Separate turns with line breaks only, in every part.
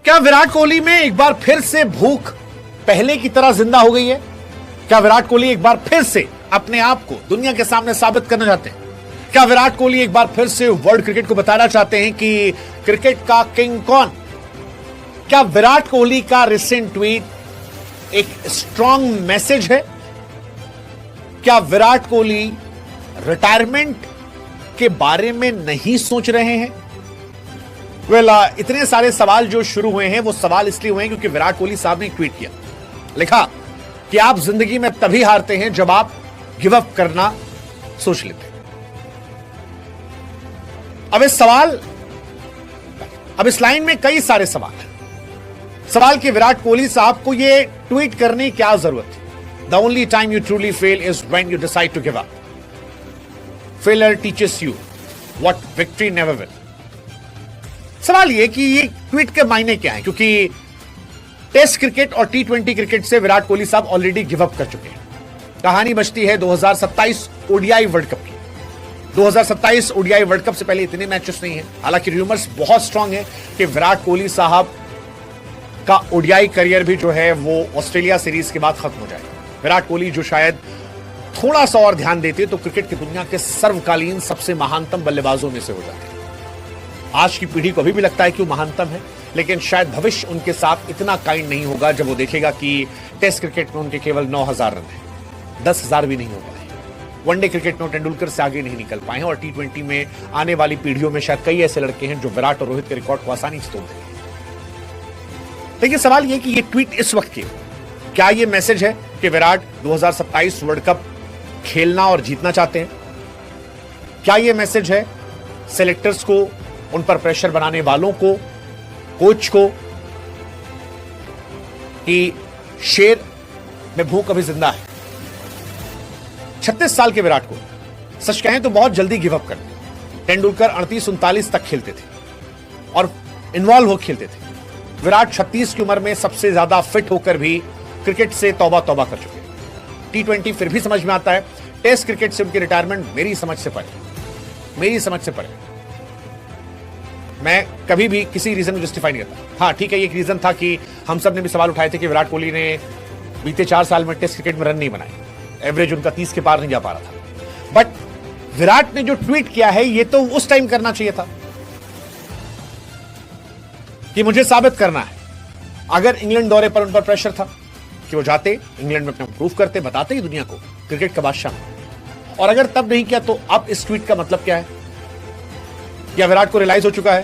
क्या विराट कोहली में एक बार फिर से भूख पहले की तरह जिंदा हो गई है? क्या विराट कोहली एक बार फिर से अपने आप को दुनिया के सामने साबित करना चाहते हैं? क्या विराट कोहली एक बार फिर से वर्ल्ड क्रिकेट को बताना चाहते हैं कि क्रिकेट का किंग कौन? क्या विराट कोहली का रिसेंट ट्वीट एक स्ट्रॉन्ग मैसेज है? क्या विराट कोहली रिटायरमेंट के बारे में नहीं सोच रहे हैं? इतने सारे सवाल जो शुरू हुए हैं वो सवाल इसलिए हुए हैं क्योंकि विराट कोहली साहब ने ट्वीट किया, लिखा कि आप जिंदगी में तभी हारते हैं जब आप गिव अप करना सोच लेते हैं। अब इस लाइन में कई सारे सवाल हैं। सवाल कि विराट कोहली साहब को ये ट्वीट करने की क्या जरूरत थी? The only time you truly fail is when you decide to give up. Failure teaches you what victory never will. सवाल ये कि ये ट्वीट के मायने क्या है, क्योंकि टेस्ट क्रिकेट और टी20 क्रिकेट से विराट कोहली साहब ऑलरेडी गिव अप कर चुके हैं। कहानी बचती है 2027 ओडीआई वर्ल्ड कप की। 2027 ओडीआई वर्ल्ड कप से पहले इतने मैचेस नहीं है। हालांकि रूमर्स बहुत स्ट्रांग है कि विराट कोहली साहब का ओडीआई करियर भी जो है वो ऑस्ट्रेलिया सीरीज के बाद खत्म हो जाएगा। विराट कोहली जो शायद थोड़ा सा और ध्यान देते तो क्रिकेट की दुनिया के सर्वकालीन सबसे महानतम बल्लेबाजों में से हो जाते। आज की पीढ़ी को अभी भी लगता है कि वो महानतम है, लेकिन शायद भविष्य उनके साथ इतना काइंड नहीं होगा जब वो देखेगा कि टेस्ट क्रिकेट में उनके केवल 9,000 रन है, 10,000 भी नहीं हो पाए। वनडे क्रिकेट में टेंदुलकर से आगे नहीं निकल पाए हैं और टी20 में आने वाली पीढ़ियों में शायद कई ऐसे लड़के हैं जो विराट और रोहित के रिकॉर्ड को आसानी से तोड़ देंगे। देखिए, सवाल यह कि ये ट्वीट इस वक्त की क्या ये मैसेज है कि विराट 2027 वर्ल्ड कप खेलना और जीतना चाहते हैं? क्या ये मैसेज है सेलेक्टर्स को, उन पर प्रेशर बनाने वालों को, कोच को, कि शेर में भूख अभी जिंदा है? 36 साल के विराट को सच कहें तो बहुत जल्दी गिव अप कर दिया। तेंदुलकर 38-39 तक खेलते थे और इन्वॉल्व हो खेलते थे। विराट 36 की उम्र में सबसे ज्यादा फिट होकर भी क्रिकेट से तौबा तौबा कर चुके हैं। टी20 फिर भी समझ में आता है, टेस्ट क्रिकेट से उनकी रिटायरमेंट मेरी समझ से परे। मैं कभी भी किसी रीजन को जस्टिफाई नहीं करता। हाँ ठीक है, एक रीजन था कि हम सब ने भी सवाल उठाए थे कि विराट कोहली ने बीते 4 साल में टेस्ट क्रिकेट में रन नहीं बनाए, एवरेज उनका 30 के पार नहीं जा पा रहा था। बट विराट ने जो ट्वीट किया है ये तो उस टाइम करना चाहिए था कि मुझे साबित करना है। अगर इंग्लैंड दौरे पर उन पर प्रेशर था कि वो जाते इंग्लैंड में अपना प्रूव करते, बताते ही दुनिया को क्रिकेट का बादशाह, और अगर तब नहीं किया तो अब इस ट्वीट का मतलब क्या है? क्या विराट को रियलाइज हो चुका है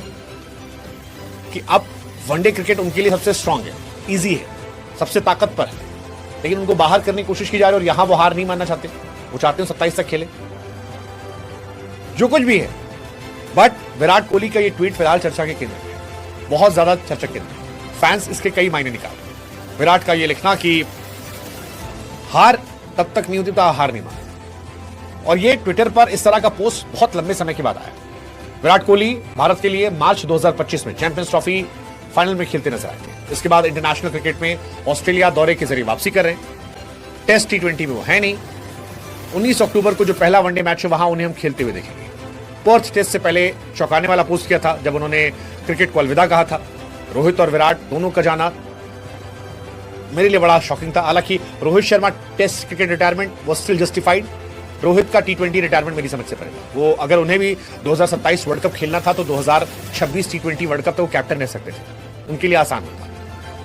कि अब वनडे क्रिकेट उनके लिए सबसे स्ट्रांग है, इजी है, सबसे ताकतवर है, लेकिन उनको बाहर करने की कोशिश की जा रही है और यहां वो हार नहीं मानना चाहते। वो चाहते हैं 27 तक खेले, जो कुछ भी है। बट विराट कोहली का ये ट्वीट फिलहाल चर्चा के केंद्र में, बहुत ज्यादा चर्चा के केंद्र में। फैंस इसके कई मायने निकाल रहे हैं। विराट का ये लिखना कि हार तब तक नहीं होती तो हार नहीं मानते, और ये ट्विटर पर इस तरह का पोस्ट बहुत लंबे समय के बाद आया। विराट कोहली भारत के लिए मार्च 2025 में चैंपियंस ट्रॉफी फाइनल में खेलते नजर आए थे। इसके बाद इंटरनेशनल क्रिकेट में ऑस्ट्रेलिया दौरे के जरिए वापसी कर रहे हैं। टेस्ट टी20 में वो है नहीं। 19 अक्टूबर को जो पहला वनडे मैच है वहां उन्हें हम खेलते हुए देखेंगे। पर्थ टेस्ट से पहले चौंकाने वाला पोस्ट किया था जब उन्होंने क्रिकेट को अलविदा कहा था। रोहित और विराट दोनों का जाना मेरे लिए बड़ा शॉकिंग था। हालांकि Rohit Sharma test cricket retirement वो स्टिल जस्टिफाइड। रोहित का टी20 रिटायरमेंट मेरी समझ से परे था। वो अगर उन्हें भी 2027 वर्ल्ड कप खेलना था तो 2026 टी20 वर्ल्ड कप तो वो कैप्टन रह सकते थे, उनके लिए आसान होता।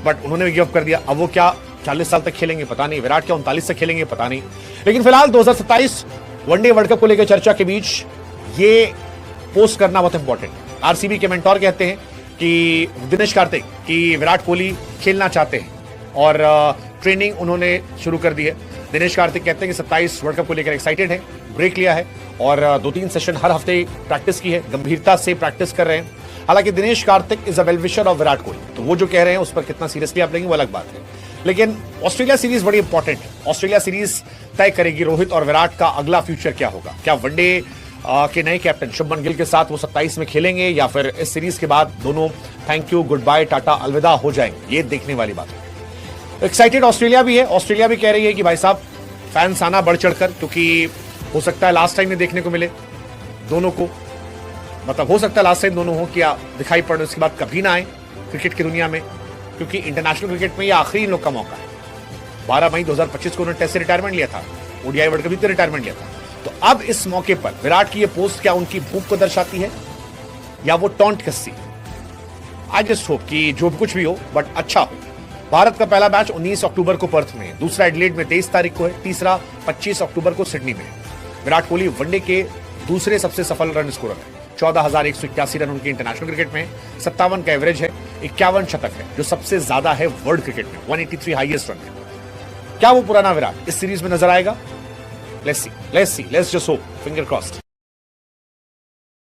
बट उन्होंने भी गिव अप कर दिया। अब वो क्या 40 साल तक खेलेंगे पता नहीं, विराट क्या 39 तक खेलेंगे पता नहीं। लेकिन फिलहाल 2027 वनडे वर्ल्ड कप को लेकर चर्चा के बीच ये पोस्ट करना बहुत इंपॉर्टेंट है। आरसीबी के मेंटोर कहते हैं कि दिनेश कार्तिक कि विराट कोहली खेलना चाहते हैं और ट्रेनिंग उन्होंने शुरू कर दी है। दिनेश कार्तिक कहते हैं कि 27 वर्ल्ड कप को लेकर एक्साइटेड है, ब्रेक लिया है और 2-3 सेशन हर हफ्ते प्रैक्टिस की है, गंभीरता से प्रैक्टिस कर रहे हैं। हालांकि Dinesh Karthik is a well wisher of Virat Kohli, तो वो जो कह रहे हैं उस पर कितना सीरियसली आप लेंगे वो अलग बात है। लेकिन ऑस्ट्रेलिया सीरीज बड़ी इंपॉर्टेंट है। ऑस्ट्रेलिया सीरीज तय करेगी रोहित और विराट का अगला फ्यूचर क्या होगा। क्या वनडे के नए कैप्टन शुभमन गिल के साथ वो 27 में खेलेंगे या फिर इस सीरीज के बाद दोनों thank you, good bye, tata, अलविदा हो जाएंगे, ये देखने वाली बात है। एक्साइटेड ऑस्ट्रेलिया भी है। ऑस्ट्रेलिया भी कह रही है कि भाई साहब फैंस आना बढ़ चढ़कर, क्योंकि हो सकता है लास्ट टाइम में देखने को मिले दोनों को, मतलब हो सकता है लास्ट टाइम दोनों हो, क्या दिखाई पड़े उसके बाद कभी ना आए। क्रिकेट की दुनिया में, क्योंकि इंटरनेशनल क्रिकेट में ये आखिरी इन लोग का मौका है। 12 मई 2025 को उन्होंने टेस्ट से रिटायरमेंट लिया था, ओडीआई वर्ल्ड कप भी रिटायरमेंट लिया था। तो अब इस मौके पर विराट की ये पोस्ट क्या उनकी भूख को दर्शाती है या वो टॉन्ट कस्सी? आई जस्ट होप कि जो कुछ भी हो बट अच्छा हो। भारत का पहला मैच 19 अक्टूबर को पर्थ में, दूसरा एडिलेड में 23 तारीख को है, तीसरा 25 अक्टूबर को सिडनी में। विराट कोहली वनडे के दूसरे सबसे सफल रन स्कोरर है। 14,181 रन उनके इंटरनेशनल क्रिकेट में, 57 का एवरेज है, 51 शतक है, जो सबसे ज्यादा है वर्ल्ड क्रिकेट में, 183 हाईएस्ट रन है। क्या वो पुराना विराट इस सीरीज में नजर आएगा? Let's see, let's just hope, finger crossed.